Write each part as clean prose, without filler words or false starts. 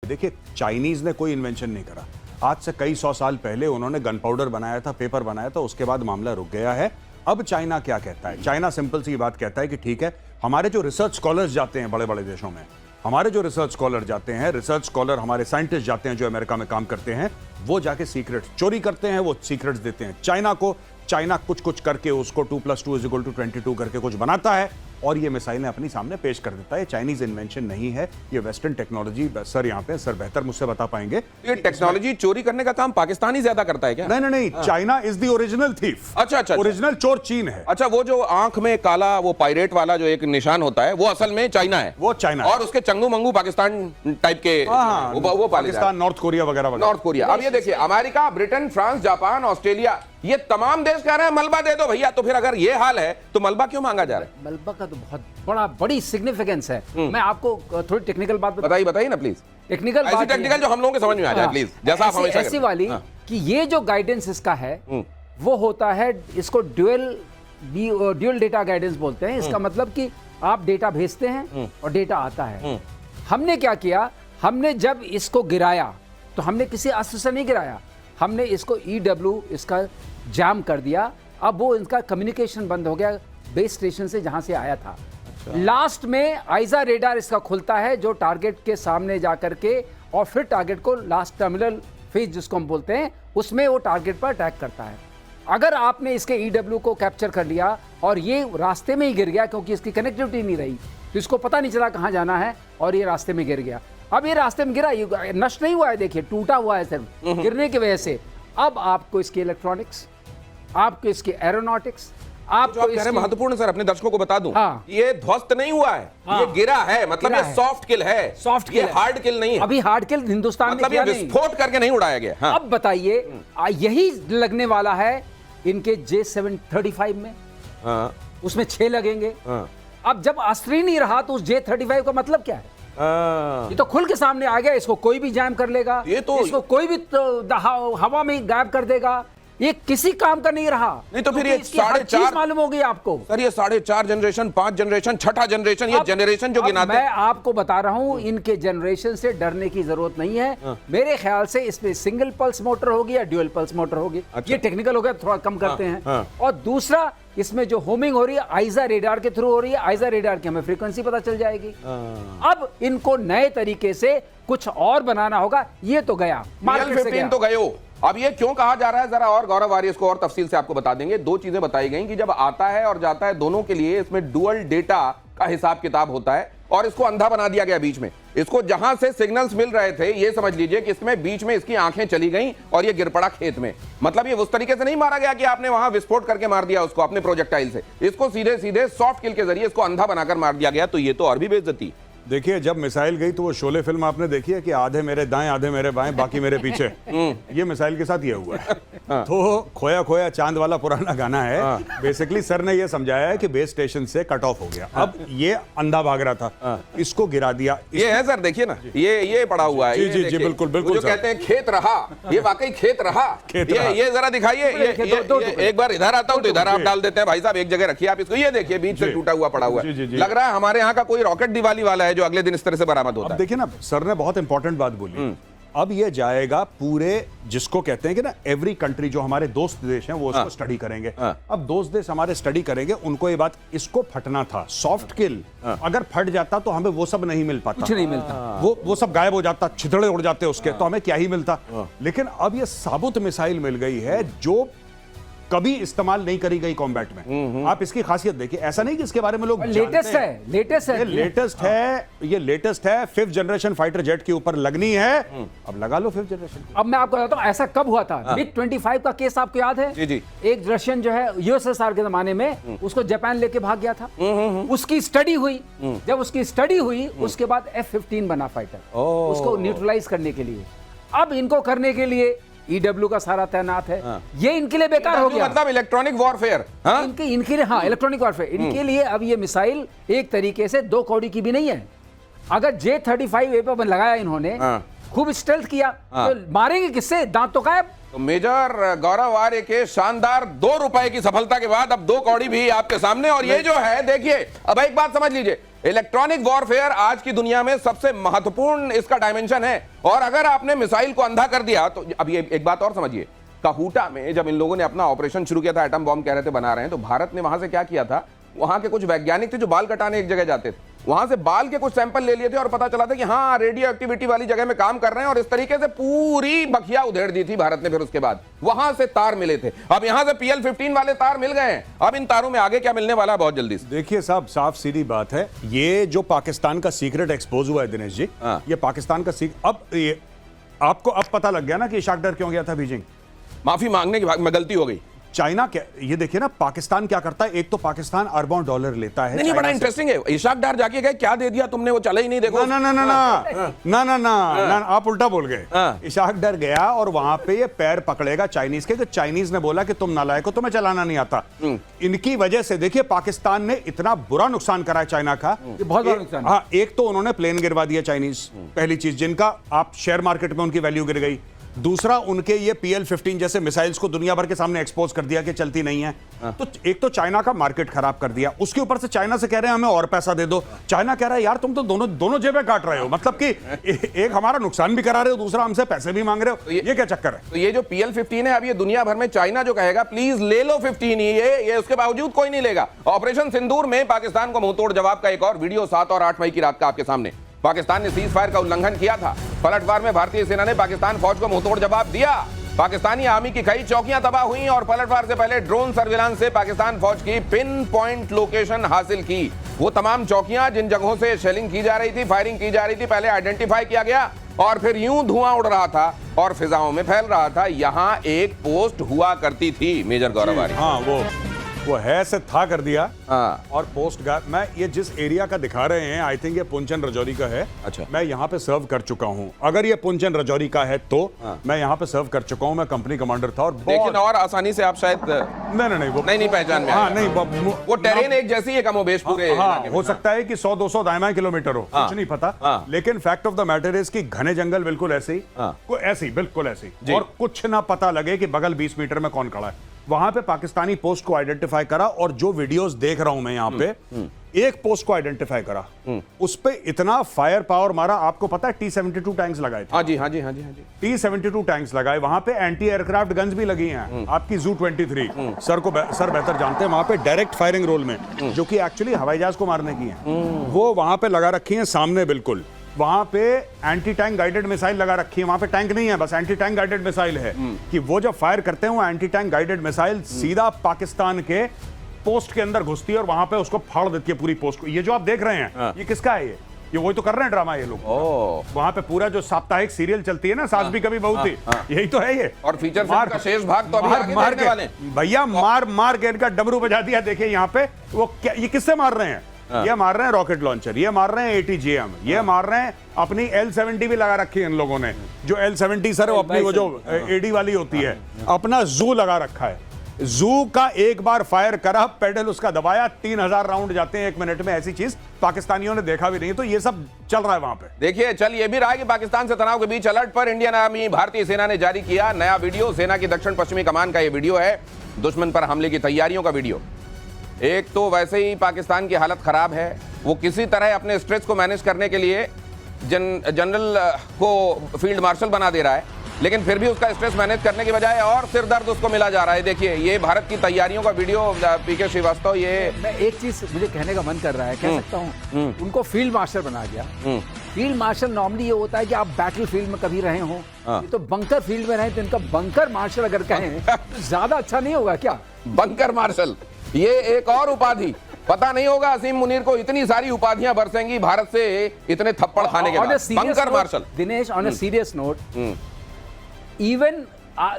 देखिए, चाइनीज ने कोई इन्वेंशन नहीं करा। आज से कई 100 साल पहले उन्होंने गन पाउडर बनाया था, पेपर बनाया था, उसके बाद मामला रुक गया है। अब चाइना क्या कहता है? चाइना सिंपल सी बात कहता है कि ठीक है, हमारे जो रिसर्च स्कॉलर्स जाते हैं बड़े बड़े देशों में, हमारे जो रिसर्च स्कॉलर जाते हैं, रिसर्च स्कॉलर हमारे साइंटिस्ट जाते हैं जो अमेरिका में काम करते हैं, वो जाके सीक्रेट्स चोरी करते हैं, वो सीक्रेट्स देते हैं चाइना को। चाइना कुछ कुछ करके उसको 2+2 = 22 करके कुछ बनाता है और ये मिसाइलें अपनी सामने पेश कर देता है। चाइनीज इन्वेंशन नहीं है, ये वेस्टर्न टेक्नोलॉजी। सर यहाँ पे सर बेहतर मुझसे बता पाएंगे। ये टेक्नोलॉजी चोरी करने का काम पाकिस्तान ही ज्यादा करता है क्या? नहीं नहीं नहीं, China is the original thief. अच्छा, ओरिजिनल चोर चीन है। अच्छा, वो जो आंख में काला वो पायरेट वाला जो एक निशान होता है वो असल में चाइना है। वो चाइना और उसके चंगू मंगू पाकिस्तान टाइप के वो पाकिस्तान, नॉर्थ कोरिया वगैरह। North Korea. अब ये देखिए, America, Britain, France, Japan, Australia, ये तमाम देश कह रहे हैं मलबा दे दो भैया। तो फिर अगर ये हाल है तो मलबा क्यों मांगा जा रहा है? मलबा का तो बहुत बड़ी सिग्निफिकेंस है। मैं आपको थोड़ी टेक्निकल बात बताइए ना प्लीज। टेक्निकल बात, टेक्निकल जो हम लोगों के समझ में आ जाए प्लीज, जैसा आप हमेशा ऐसी वाली कि ये जो गाइडेंस इसका है वो होता है, इसको ड्यूअल डेटा गाइडेंस बोलते हैं। इसका मतलब कि आप डेटा भेजते हैं और डेटा आता है। हमने क्या किया, हमने जब इसको गिराया तो हमने किसी अस्त्र से नहीं गिराया, हमने इसको EW इसका जाम कर दिया। अब वो इनका कम्युनिकेशन बंद हो गया बेस स्टेशन से जहां से आया था। लास्ट में आइजा रेडार इसका खुलता है जो टारगेट के सामने जाकर के, और फिर टारगेट को लास्ट टर्मिनल फेज जिसको हम बोलते हैं, उसमें वो टारगेट पर अटैक करता है। अगर आपने इसके EW को कैप्चर कर लिया और ये रास्ते में ही गिर गया क्योंकि इसकी कनेक्टिविटी नहीं रही, तो इसको पता नहीं चला कहां जाना है और ये रास्ते में गिर गया। अब ये रास्ते में गिरा, ये नष्ट नहीं हुआ है, देखिए टूटा हुआ है सिर्फ गिरने की वजह से। अब आपको इसकी इलेक्ट्रॉनिक्स, आपको इसकी एरोनॉटिक्स, आपको इसकी महत्वपूर्ण सर अपने दर्शकों को बता दूं, हाँ। ये ध्वस्त नहीं हुआ है, ये गिरा है। मतलब ये सॉफ्ट किल है, सॉफ्ट किल, हार्ड किल नहीं है। अभी हार्ड किल हिंदुस्तान मतलब में ये विस्फोट करके नहीं उड़ाया गया। हाँ। अब बताइए, यही लगने वाला है इनके J735 में। हाँ। उसमें 6 लगेंगे। हाँ। अब जब अस्त्र नहीं रहा तो उस J35 का मतलब क्या है? ये तो खुल के सामने आ गया, इसको कोई भी जैम कर लेगा, ये तो इसको कोई भी हवा में गायब कर देगा। ये किसी काम का नहीं रहा। नहीं तो फिर ये 4.5 मालूम होगी आपको सर, ये 4.5 जनरेशन, 5 जनरेशन, 6ठा जनरेशन, ये जनरेशन जो गिनाते मैं आपको बता रहा हूं, इनके जनरेशन से डरने की जरूरत नहीं है। मेरे ख्याल से इसमें सिंगल पल्स मोटर होगी या ड्यूअल पल्स मोटर होगी। अच्छा। ये टेक्निकल हो गया, थोड़ा कम करते हैं। और दूसरा, इसमें जो होमिंग हो रही है आइजा रेडार के थ्रू हो रही है। आइजा रेडार की हमें फ्रीक्वेंसी पता चल जाएगी। अब इनको नए तरीके से कुछ और बनाना होगा। ये तो गया, मार्केट से गया। तो गयो। अब ये क्यों कहा जा रहा है, जरा और गौरव आर्य इसको और तफसील से आपको बता देंगे। 2 चीजें बताई गई कि जब आता है और जाता है दोनों के लिए इसमें डुअल डेटा का हिसाब किताब होता है, और इसको अंधा बना दिया गया बीच में। इसको जहां से सिग्नल्स मिल रहे थे, ये समझ लीजिए कि इसमें बीच में इसकी आंखें चली गईं और ये गिर पड़ा खेत में। मतलब ये उस तरीके से नहीं मारा गया कि आपने वहां विस्फोट करके मार दिया उसको अपने प्रोजेक्टाइल से। इसको सीधे सीधे सॉफ्ट किल के जरिए इसको अंधा बनाकर मार दिया गया। तो ये तो और भी बेइज्जती। देखिए, जब मिसाइल गई तो वो शोले फिल्म आपने देखी है कि आधे मेरे दाएं आधे मेरे बाएं बाकी मेरे पीछे। ये मिसाइल के साथ ये हुआ है। तो खोया खोया चांद वाला पुराना गाना है। बेसिकली सर ने ये समझाया है कि बेस स्टेशन से कट ऑफ हो गया। अब ये अंधा भाग रहा था, इसको गिरा दिया। ये है सर, देखिए ना, ये पड़ा हुआ है। जी जी बिल्कुल बिल्कुल। जो कहते हैं खेत रहा, ये वाकई खेत रहा। ये जरा दिखाइए, एक बार इधर आता हूं तो इधर आप डाल देते हैं भाई साहब, एक जगह रखिए आप इसको। ये देखिए बीच से टूटा हुआ पड़ा हुआ है। लग रहा है हमारे यहाँ का कोई रॉकेट दिवाली वाला है जो अगले दिन इस तरह से बरामद होता है। देखिए ना, सर ने बहुत इंपॉर्टेंट बात बोली। अब ये जाएगा पूरे, जिसको कहते हैं कि ना एवरी कंट्री, जो हमारे दोस्त देश हैं वो उसको स्टडी करेंगे। अब दोस्त देश हमारे स्टडी करेंगे, उनको ये बात, इसको फटना था सॉफ्ट किल। अगर फट जाता तो हमें वो सब नहीं मिल पाता, कुछ नहीं मिलता। वो सब गायब हो जाता, छितड़े उड़ जाते उसके, तो हमें क्या ही मिलता। लेकिन अब ये साबुत मिसाइल मिल गई है जो कभी इस्तेमाल नहीं करी गई कॉम्बैट में। आप इसकी खासियत देखिए, ऐसा नहीं कि इसके बारे में लोग लेटेस्ट है, ये लेटेस्ट है 5th जनरेशन फाइटर जेट के ऊपर लगनी है। अब लगा लो 5th जनरेशन। अब मैं आपको बताता हूं ऐसा कब हुआ था। MiG-25 का केस आपको याद है? जी जी। एक रशियन जो है USSR के जमाने में, उसको जापान लेके भाग गया था। उसकी स्टडी हुई, जब उसकी स्टडी हुई उसके बाद F-15 बना फाइटर, उसको न्यूट्रलाइज करने के लिए। अब इनको करने के लिए EW का सारा तैनात है। ये इनके लिए बेकार हो गया, मतलब इलेक्ट्रॉनिक वॉरफेयर। इनके लिए, हाँ, इलेक्ट्रॉनिक वॉरफेयर। इनके लिए अब ये मिसाइल एक तरीके से 2 कौड़ी की भी नहीं है। अगर J-35A पर लगाया इन्होंने, खूब स्टेल्थ किया, तो मारेंगे किससे? दांत तो गायब। तो मेजर गौरव आर्य के शानदार 2 रुपए की सफलता के बाद अब 2 कौड़ी भी आपके सामने। और ये जो है, देखिए, अब एक बात समझ लीजिए, इलेक्ट्रॉनिक वॉरफेयर आज की दुनिया में सबसे महत्वपूर्ण इसका डायमेंशन है। और अगर आपने मिसाइल को अंधा कर दिया तो अब ये एक बात और समझिए, कहूटा में जब इन लोगों ने अपना ऑपरेशन शुरू किया था, एटम बॉम्ब कह रहे थे बना रहे हैं, तो भारत ने वहां से क्या किया था, वहां के कुछ वैज्ञानिक थे जो बाल कटाने एक जगह जाते थे, वहां से बाल के कुछ सैंपल ले लिए थे और पता चला था कि हाँ रेडियो एक्टिविटी वाली जगह में काम कर रहे हैं, और इस तरीके से पूरी बखिया उधेड़ दी थी भारत ने। फिर उसके बाद वहां से तार मिले थे, अब यहां से PL-15 वाले तार मिल गए हैं। अब इन तारों में आगे क्या मिलने वाला है बहुत जल्दी से। देखिए साहब, साफ सीधी बात है, ये जो पाकिस्तान का सीक्रेट एक्सपोज हुआ है दिनेश जी, ये पाकिस्तान का अब ये आपको अब पता लग गया ना कि इशाक डर क्यों गया था बीजिंग। माफी मांगने की में गलती हो गई। चाइना क्या, ये देखिए ना पाकिस्तान क्या करता है, एक तो पाकिस्तान अरबों डॉलर लेता है। नहीं, बड़ा इंटरेस्टिंग है। इशाक डार जाके गए, क्या दे दिया तुमने, वो चला ही नहीं, देखो। ना ना ना ना ना ना ना, आप उल्टा बोल गए। इशाक डर गया और वहां पे ये पैर पकड़ेगा चाइनीज के, चाइनीज ने बोला कि तुम नालायक हो, तुम्हें चलाना नहीं आता। इनकी वजह से देखिए पाकिस्तान ने इतना बुरा नुकसान करा है चाइना का, बहुत बड़ा नुकसान। हाँ, एक तो उन्होंने प्लेन गिरवा दिया चाइनीज, पहली चीज, जिनका आप शेयर मार्केट में उनकी वैल्यू गिर गई। दूसरा, उनके ये PL-15 जैसे मिसाइल्स को दुनिया भर के सामने एक्सपोज कर दिया कि चलती नहीं है। तो एक तो चाइना का मार्केट खराब कर दिया, उसके ऊपर से चाइना से कह रहे हैं हमें और पैसा दे दो। चाइना कह रहा है यार तुम तो दोनों जेबें काट रहे हो, मतलब कि एक हमारा नुकसान भी करा रहे हो, दूसरा हमसे पैसे भी मांग रहे हो। ये क्या चक्कर है? तो ये जो PL-15 है, अब ये दुनिया भर में चाइना जो कहेगा प्लीज ले लो 15 ही, ये उसके बावजूद कोई नहीं लेगा। ऑपरेशन सिंदूर में पाकिस्तान को मुंहतोड़ जवाब का एक और वीडियो 7 और 8 मई की रात का आपके सामने। पाकिस्तान ने सीज फायर का उल्लंघन किया था। पलटवार में भारतीय सेना ने पाकिस्तान फौज को मुंहतोड़ जवाब दिया। पाकिस्तानी आर्मी की कई चौकियां तबाह हुई और पलटवार से पहले ड्रोन सर्विलांस से पाकिस्तान फौज की पिन पॉइंट लोकेशन हासिल की। वो तमाम चौकियां जिन जगहों से शेलिंग की जा रही थी, फायरिंग की जा रही थी, पहले आइडेंटिफाई किया गया और फिर यूं धुआं उड़ रहा था और फिजाओं में फैल रहा था। यहां एक पोस्ट हुआ करती थी मेजर गौरव आर्य। हाँ, वो है से था कर दिया। और पोस्ट मैं ये जिस एरिया का दिखा रहे हैं, आई थिंक ये पुंचन रजौरी का है। अच्छा। मैं यहाँ पे सर्व कर चुका हूँ, अगर ये पुंचन रजौरी का है तो मैं यहाँ पे सर्व कर चुका हूँ। मैं कंपनी कमांडर था और लेकिन और आसानी से आप शायद नहीं वो नहीं पहचान में। हाँ, नहीं वो टेरेन एक जैसी है कमोबेश पूरे। हाँ, हो सकता है कि 100-200 दाएं किलोमीटर हो, कुछ नहीं पता। लेकिन fact of the matter is कि घने जंगल बिल्कुल ऐसे ही बिल्कुल ऐसे ही, और कुछ ना पता लगे कि बगल 20 मीटर में कौन खड़ा है। वहां पे पाकिस्तानी पोस्ट को आइडेंटिफाई करा और जो वीडियोस देख रहा हूं मैं यहाँ पे, एक पोस्ट को आइडेंटिफाई करा, उस पे इतना फायर पावर मारा। आपको पता है T-72 टैंक्स लगाए थे। हाँ जी। T-72 टैंक्स लगाए, वहां पे एंटी एयरक्राफ्ट गन्स भी लगी हैं। आपकी ZU-23 सर बेहतर जानते हैं, वहां पे डायरेक्ट फायरिंग रोल में, जो कि एक्चुअली हवाई जहाज को मारने की है, वो वहां पे लगा रखी है सामने बिल्कुल। वहां पे एंटी टैंक गाइडेड मिसाइल लगा रखी है, वहां पे टैंक नहीं है, बस एंटी टैंक गाइडेड मिसाइल है कि वो जब फायर करते हैं वो एंटी टैंक गाइडेड मिसाइल सीधा पाकिस्तान के पोस्ट के अंदर घुसती है और वहां पे उसको फाड़ देती है पूरी पोस्ट को। ये जो आप देख रहे हैं, ये किसका है? ये वही तो कर रहे हैं ड्रामा ये लोग। वहां पे पूरा जो साप्ताहिक सीरियल चलती है ना, सास भी कभी बहू थी, यही तो है ये। और फीचर फिल्म का शेष भाग तो अभी आगे देखने वाले हैं। भैया मार के इनका डमरू बजा दिया। देखिए यहाँ पे वो ये किससे मार रहे हैं? ये मार रहे हैं रॉकेट लॉन्चर, ये मार रहे हैं ATGM, ये मार रहे हैं अपनी L-70 भी लगा रखी है इन लोगों ने। जो L-70 सर वो अपनी वो जो AD वाली होती है, अपना जू लगा रखा है। जू का एक बार फायर करा, पेडल उसका दबाया, 3000 राउंड जाते हैं 1 मिनट में। ऐसी चीज पाकिस्तानियों ने देखा भी नहीं। तो ये सब चल रहा है वहां पे। देखिए, चल ये भी रहा है कि पाकिस्तान से तनाव के बीच अलर्ट पर इंडियन आर्मी भारतीय सेना ने जारी किया नया वीडियो। सेना की दक्षिण पश्चिमी कमान का ये वीडियो है, दुश्मन पर हमले की तैयारियों का वीडियो। एक तो वैसे ही पाकिस्तान की हालत खराब है, वो किसी तरह अपने स्ट्रेस को मैनेज करने के लिए जनरल को फील्ड मार्शल बना दे रहा है, लेकिन फिर भी उसका स्ट्रेस मैनेज करने की बजाय और सिर दर्द उसको मिला जा रहा है। देखिए, ये भारत की तैयारियों का वीडियो। PK श्रीवास्तव, ये मैं एक चीज मुझे कहने का मन कर रहा है, कह सकता हूँ, उनको फील्ड मार्शल बना दिया। फील्ड मार्शल नॉर्मली ये होता है कि आप बैटल फील्ड में कभी रहे हो, ये तो बंकर फील्ड में रहे, तो इनका बंकर मार्शल अगर कहें तो ज्यादा अच्छा नहीं होगा क्या? बंकर मार्शल, ये एक और उपाधि। पता नहीं होगा असीम मुनीर को इतनी सारी उपाधियां बरसेंगी भारत से इतने थप्पड़ खाने के बाद। Bunker marshal. Dinesh, on a serious note, even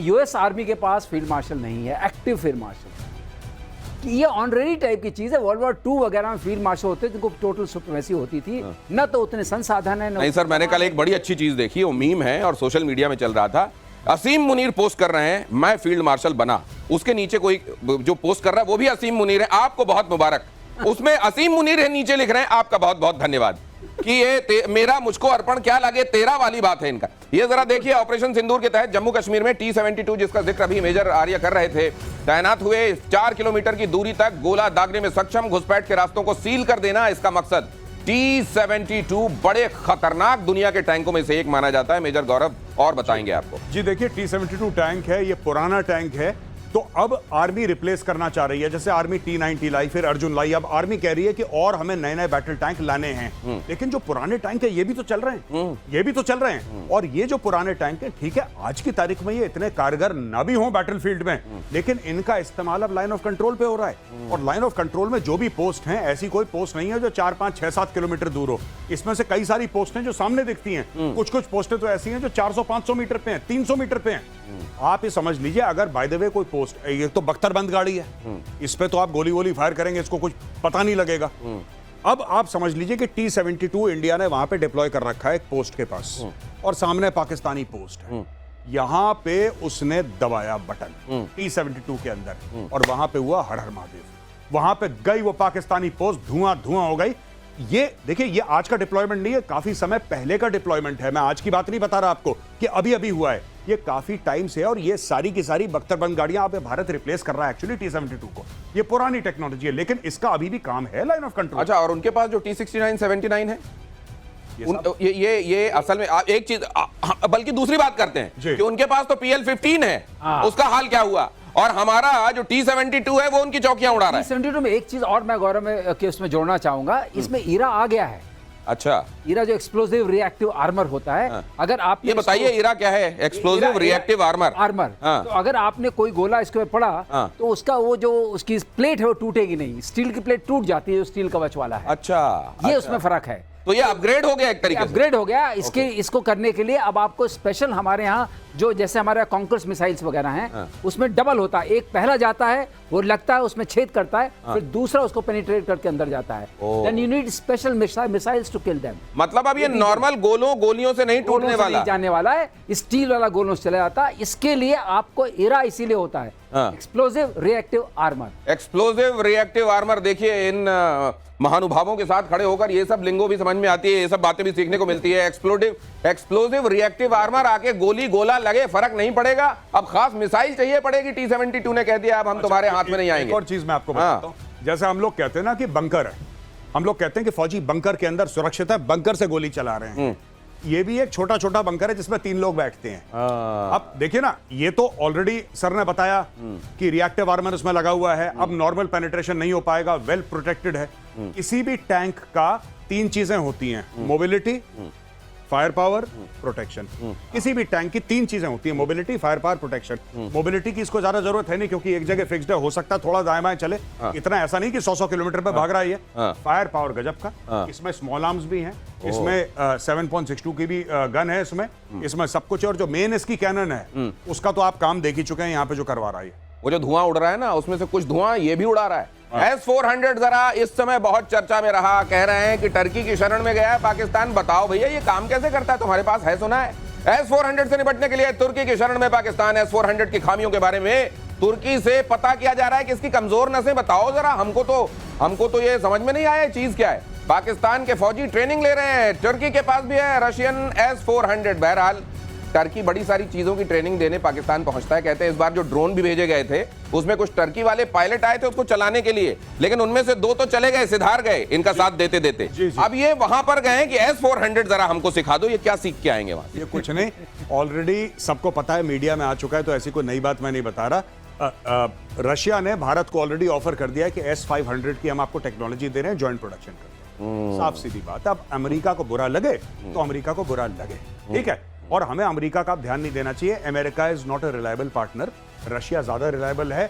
US army के पास फील्ड मार्शल नहीं है, एक्टिव फील्ड मार्शल। ये ऑनरेरी टाइप की चीज है। World War II वगैरह में फील्ड मार्शल होते थे, जिनको टोटल सुप्रीमेसी होती थी, न तो उतने संसाधन है। नहीं सर, मैंने कल एक बड़ी अच्छी चीज देखी, वो मीम है और सोशल मीडिया में चल रहा था। असीम मुनीर पोस्ट कर रहे हैं, मैं फील्ड मार्शल बना। उसके नीचे कोई जो पोस्ट कर रहा है वो भी असीम मुनीर है, आपको बहुत मुबारक। उसमें असीम मुनीर है, नीचे लिख रहे हैं आपका बहुत बहुत धन्यवाद कि ये मेरा मुझको अर्पण क्या लगे तेरा वाली बात है इनका। ये जरा देखिए, ऑपरेशन सिंदूर के तहत जम्मू कश्मीर में T-72 जिसका जिक्र अभी मेजर आर्य कर रहे थे, तैनात हुए। 4 किलोमीटर की दूरी तक गोला दागने में सक्षम, घुसपैठ के रास्तों को सील कर देना इसका मकसद। T-72 बड़े खतरनाक दुनिया के टैंकों में से एक माना जाता है। मेजर गौरव और बताएंगे आपको। जी देखिए, T-72 टैंक है, ये पुराना टैंक है, तो अब आर्मी रिप्लेस करना चाह रही है। जैसे आर्मी T-90 लाई, फिर अर्जुन लाई, अब आर्मी कह रही है कि और हमें नए नए बैटल टैंक लाने हैं। लेकिन जो पुराने टैंक है ये भी तो चल रहे हैं, ये भी तो चल रहे हैं। और ये जो पुराने टैंक है, ठीक है, आज की तारीख में ये इतने कारगर ना भी हों बैटलफील्ड में, लेकिन इनका इस्तेमाल अब लाइन ऑफ कंट्रोल पे हो रहा है। और लाइन ऑफ कंट्रोल में जो भी पोस्ट हैं, ऐसी कोई पोस्ट नहीं है जो 4, 5, 6, 7 किलोमीटर दूर हो। इसमें से कई सारी पोस्ट हैं जो सामने दिखती हैं, कुछ कुछ पोस्टें तो ऐसी हैं जो 400-500 मीटर पे हैं, 300 मीटर पे हैं। आप ये समझ लीजिए, अगर बाय द वे कोई पोस्ट, ये तो बख्तरबंद गाड़ी है, इस पे तो आप गोली वोली फायर करेंगे, इसको कुछ पता नहीं लगेगा। अब आप समझ लीजिए कि T-72 इंडिया ने वहां पे डिप्लॉय कर रखा है एक पोस्ट के पास, और सामने पाकिस्तानी पोस्ट है। यहां पे उसने दबाया बटन T-72 के अंदर, और वहां पे हुआ हर हर महादेव। वहां पे गई वो पाकिस्तानी पोस्ट, धुआं धुआं हो गई। ये देखिए, ये आज का डिप्लॉयमेंट नहीं है, काफी समय पहले का डिप्लॉयमेंट है। मैं आज की बात नहीं बता रहा आपको कि अभी अभी हुआ है, ये काफी टाइम से है। और ये सारी की सारी बख्तरबंद गाड़ियां अब भारत रिप्लेस कर रहा है एक्चुअली T-72 को। ये पुरानी टेक्नोलॉजी है, लेकिन इसका अभी भी काम है लाइन ऑफ कंट्रोल। अच्छा, और उनके पास जो T-69, 79 है, ये असल में आप एक चीज, बल्कि दूसरी बात करते हैं कि उनके पास तो PL-15 है, उसका हाल क्या हुआ? और हमारा जो T-72 है वो उनकी चौकियां उड़ा रहा है। T-72 में एक चीज और मैं गौरव में के उसमें जोड़ना चाहूंगा, इसमें ईरा आ गया है। अच्छा, ईरा जो एक्सप्लोसिव रिएक्टिव आर्मर होता है, अगर आप ये बताइए ईरा क्या है? Explosive reactive armour. तो अगर आपने कोई गोला इसके ऊपर पड़ा तो उसका वो जो उसकी प्लेट है वो टूटेगी नहीं, स्टील की प्लेट टूट जाती है जो स्टील कवच वाला है। अच्छा, ये उसमें फर्क है। तो ये अपग्रेड हो गया एक तरीके से। अपग्रेड हो गया। इसको करने के लिए अब आपको स्पेशल, हमारे यहाँ जो जैसे हमारे कॉन्कर्स मिसाइल्स वगैरह हैं, उसमें डबल होता है। एक पहला जाता है, वो लगता है, उसमें छेद करता है, फिर दूसरा उसको पेनिट्रेट करके अंदर जाता है। Then you need special missiles to kill them. मतलब अब ये नॉर्मल गोलियों से नहीं टूटने वाला, नहीं जाने वाला है, स्टील वाला गोलों से चला जाता है। इसके लिए आपको ईरा इसीलिए होता है, explosive reactive armour. Explosive reactive armour. देखिए, इन महानुभावों के साथ खड़े होकर ये सब लिंगो भी समझ में आती है, ये सब बातें भी सीखने को मिलती है। एक्सप्लोसिव रिएक्टिव आर्मर, आके गोली गोला लगे फर्क नहीं पड़ेगा। अब खास मिसाइल चाहिए पड़ेगी। T-72 ने कह दिया अब हम तुम्हारे हाथ में नहीं आएंगे। एक और चीज मैं आपको बताता हूं, जैसे हम लोग कहते हैं ना कि बंकर है, हम लोग कहते हैं कि फौजी बंकर के अंदर सुरक्षित है, बंकर से गोली चला रहे हैं। ये भी एक छोटा छोटा बंकर है जिसमें 3 लोग बैठते हैं। अब देखिए ना, ये तो ऑलरेडी सर ने बताया कि रिएक्टिव आर्मर उसमें लगा हुआ है। अब नॉर्मल पेनिट्रेशन नहीं हो पाएगा, वेल प्रोटेक्टेड है। किसी भी टैंक का 3 चीजें होती हैं, मोबिलिटी, फायर पावर, प्रोटेक्शन। किसी भी टैंक की 3 चीजें होती हैं, mobility, fire power, protection. Mobility की इसको ज्यादा जरूरत है नहीं, क्योंकि एक जगह फिक्स्ड है, हो सकता है थोड़ा दाएं बाएं चले, इतना ऐसा नहीं कि 100 किलोमीटर पे भाग रहा है ये। फायर पावर गजब का, इसमें स्मॉल आर्म्स भी हैं, इसमें 7.62 की भी गन है, इसमें सब कुछ है। और जो मेन इसकी कैनन है, उसका तो आप काम देख ही चुके हैं यहाँ पे जो करवा रहा है। वो जो धुआं उड़ रहा है ना, उसमें से कुछ धुआं ये भी उड़ा रहा है। S-400 जरा इस समय बहुत चर्चा में रहा। कह रहे हैं कि टर्की की शरण में गया है पाकिस्तान। बताओ भैया, ये काम कैसे करता है? तुम्हारे पास है सुना है? S-400 से निपटने के लिए तुर्की की शरण में पाकिस्तान। S-400 की खामियों के बारे में तुर्की से पता किया जा रहा है कि इसकी कमजोर नसें बताओ जरा। हमको तो ये समझ में नहीं आया चीज क्या है। पाकिस्तान के फौजी ट्रेनिंग ले रहे हैं, तुर्की के पास भी है रशियन S-400। बहरहाल टर्की बड़ी सारी चीजों की ट्रेनिंग देने पाकिस्तान पहुंचता है। कहते हैं इस बार जो ड्रोन भी भेजे गए थे, उसमें कुछ टर्की वाले पायलट आए थे उसको चलाने के लिए, लेकिन उनमें से 2 तो चले गए, सिधार गए इनका साथ देते देते। अब ये वहां पर गए कि S-400 जरा हमको सिखा दो, ये क्या सीख के आएंगे वहां? ये कुछ नहीं, ऑलरेडी सबको पता है, मीडिया में आ चुका है, तो ऐसी कोई नई बात मैं नहीं बता रहा। रशिया ने भारत को ऑलरेडी ऑफर कर दिया है कि S-500 की हम आपको टेक्नोलॉजी दे रहे हैं, ज्वाइंट प्रोडक्शन करते हैं। साफ सीधी बात। अब अमेरिका को बुरा लगे तो अमेरिका को बुरा लगे, ठीक है। और हमें अमेरिका का ध्यान नहीं देना चाहिए। America is not a reliable partner, Russia ज्यादा रिलायबल है।